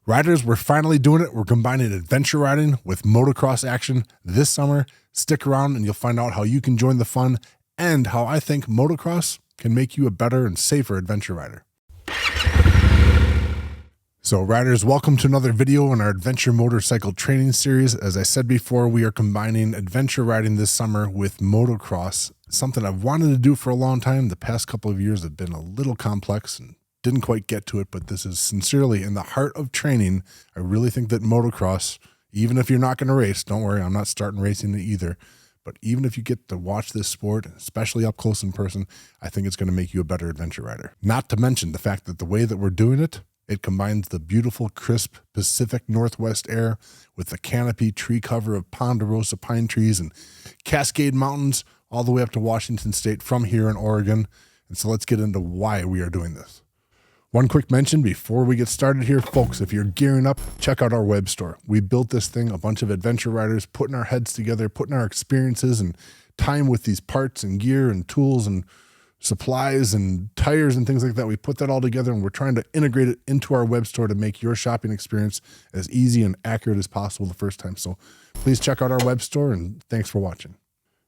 Riders, we're finally doing it. We're combining adventure riding with motocross action this summer. Stick around and you'll find out how you can join the fun and how I think motocross can make you a better and safer adventure rider. So riders, welcome to another video in our adventure motorcycle training series. As I said before, we are combining adventure riding this summer with motocross, something I've wanted to do for a long time. The past couple of years have been a little complex and didn't quite get to it, but this is sincerely in the heart of training. I really think that motocross, even if you're not going to race, don't worry, I'm not starting racing it either, but even if you get to watch this sport, especially up close in person, I think it's going to make you a better adventure rider. Not to mention the fact that the way that we're doing it, it combines the beautiful, crisp Pacific Northwest air with the canopy tree cover of ponderosa pine trees and Cascade Mountains all the way up to Washington State from here in Oregon. And so let's get into why we are doing this. One quick mention before we get started here, folks, if you're gearing up, check out our web store. We built this thing, a bunch of adventure riders putting our heads together, putting our experiences and time with these parts and gear and tools and supplies and tires and things like that. We put that all together and we're trying to integrate it into our web store to make your shopping experience as easy and accurate as possible the first time. So please check out our web store and thanks for watching.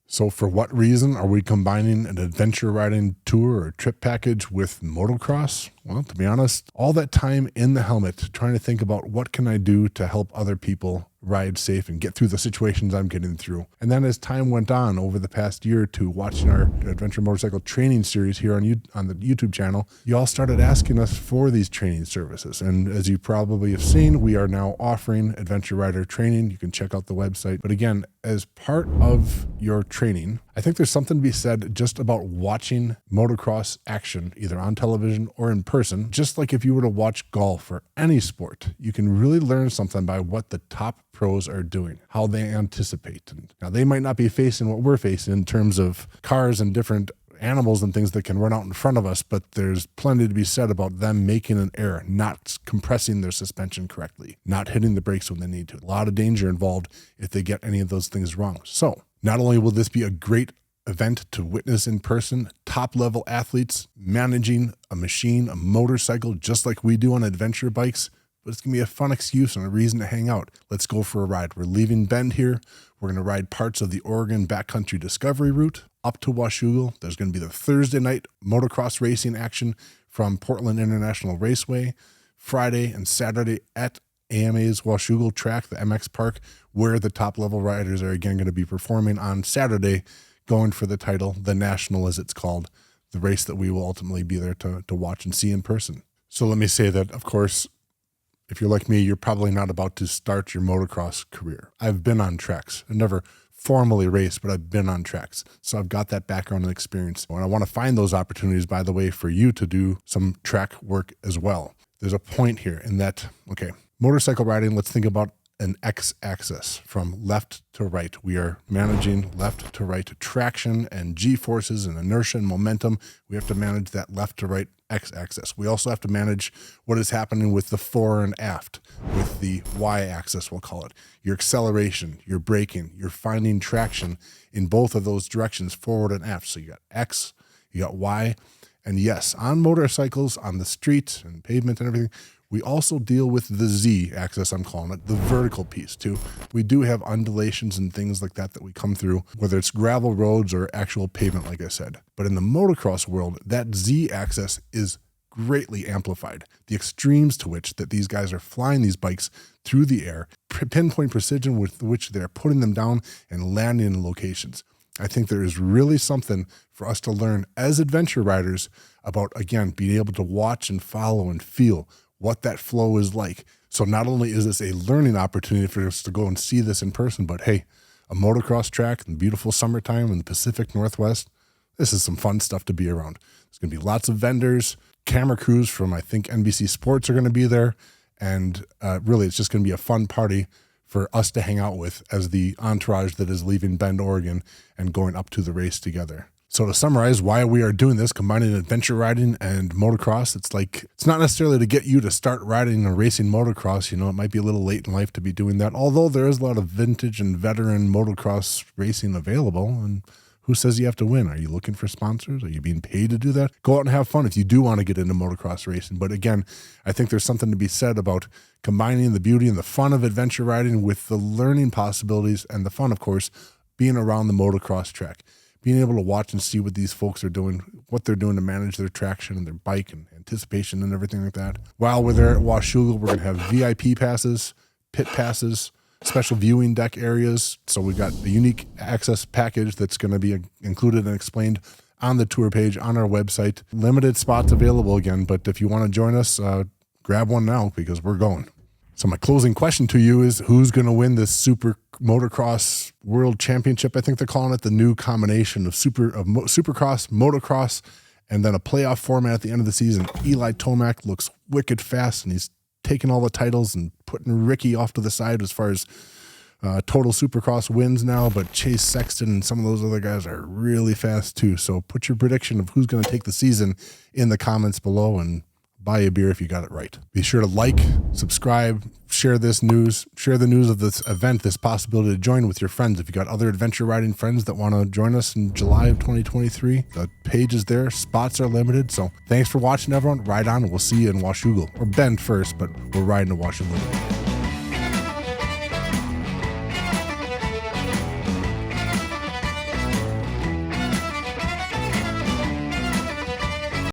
So for what reason are we combining an adventure riding tour or trip package with motocross? Well, to be honest, all that time in the helmet trying to think about what can I do to help other people ride safe and get through the situations I'm getting through. And then as time went on over the past year or two, watching our adventure motorcycle training series here on the YouTube channel, you all started asking us for these training services. And as you probably have seen, we are now offering adventure rider training. You can check out the website. But again, as part of your training, I think there's something to be said just about watching motocross action, either on television or in person. Just like if you were to watch golf or any sport, you can really learn something by what the top pros are doing, how they anticipate. And now they might not be facing what we're facing in terms of cars and different animals and things that can run out in front of us, but there's plenty to be said about them making an error, not compressing their suspension correctly, not hitting the brakes when they need to. A lot of danger involved if they get any of those things wrong. So not only will this be a great event to witness in person, top level athletes managing a machine, a motorcycle, just like we do on adventure bikes, but it's going to be a fun excuse and a reason to hang out. Let's go for a ride. We're leaving Bend here. We're going to ride parts of the Oregon backcountry discovery route up to Washougal. There's going to be the Thursday night motocross racing action from Portland International Raceway, Friday and Saturday at AMA's Washougal track, the MX Park, where the top level riders are again going to be performing on Saturday, going for the title, the National as it's called, the race that we will ultimately be there to watch and see in person. So let me say that, of course, if you're like me, you're probably not about to start your motocross career. I've been on tracks. I've never formally raced, but I've been on tracks. So I've got that background and experience. And I want to find those opportunities, by the way, for you to do some track work as well. There's a point here in that, okay, motorcycle riding, let's think about an x-axis from left to right. We are managing left to right traction and g-forces and inertia and momentum. We have to manage that left to right x-axis. We also have to manage what is happening with the fore and aft, with the y-axis, we'll call it. Your acceleration, your braking, you're finding traction in both of those directions, forward and aft. So you got x, you got y, and yes, on motorcycles, on the street and pavement and everything, we also deal with the Z-axis, I'm calling it, the vertical piece too. We do have undulations and things like that we come through, whether it's gravel roads or actual pavement, like I said. But in the motocross world, that Z-axis is greatly amplified. The extremes to which that these guys are flying these bikes through the air, pinpoint precision with which they're putting them down and landing in locations. I think there is really something for us to learn as adventure riders about, again, being able to watch and follow and feel what that flow is like. So not only is this a learning opportunity for us to go and see this in person, but hey, a motocross track in beautiful summertime in the Pacific Northwest, this is some fun stuff to be around. There's going to be lots of vendors, camera crews from, I think, NBC Sports are going to be there. And really, it's just going to be a fun party for us to hang out with as the entourage that is leaving Bend, Oregon and going up to the race together. So to summarize why we are doing this, combining adventure riding and motocross, it's not necessarily to get you to start riding and racing motocross. You know, it might be a little late in life to be doing that, although there is a lot of vintage and veteran motocross racing available. And Who says you have to win? Are you looking for sponsors? Are you being paid to do that? Go out and have fun if you do want to get into motocross racing. But again, I think there's something to be said about combining the beauty and the fun of adventure riding with the learning possibilities and the fun, of course, being around the motocross track. Being able to watch and see what these folks are doing, what they're doing to manage their traction and their bike and anticipation and everything like that. While we're there at Washougal, we're going to have VIP passes, pit passes, special viewing deck areas. So we've got a unique access package that's going to be included and explained on the tour page on our website. Limited spots available again, but if you want to join us, grab one now because we're going. So my closing question to you is, who's going to win this Super Motocross World Championship? I think they're calling it the new combination of Supercross, Motocross, and then a playoff format at the end of the season. Eli Tomac looks wicked fast, and he's taking all the titles and putting Ricky off to the side as far as total Supercross wins now. But Chase Sexton and some of those other guys are really fast too. So put your prediction of who's going to take the season in the comments below, and buy a beer if you got it right. Be sure to like, subscribe, share this news, share the news of this event, this possibility to join with your friends. If you got other adventure riding friends that want to join us in July of 2023, the page is there. Spots are limited. So thanks for watching, everyone. Ride on, and we'll see you in Washougal. Or Bend first, but we're riding to Washougal.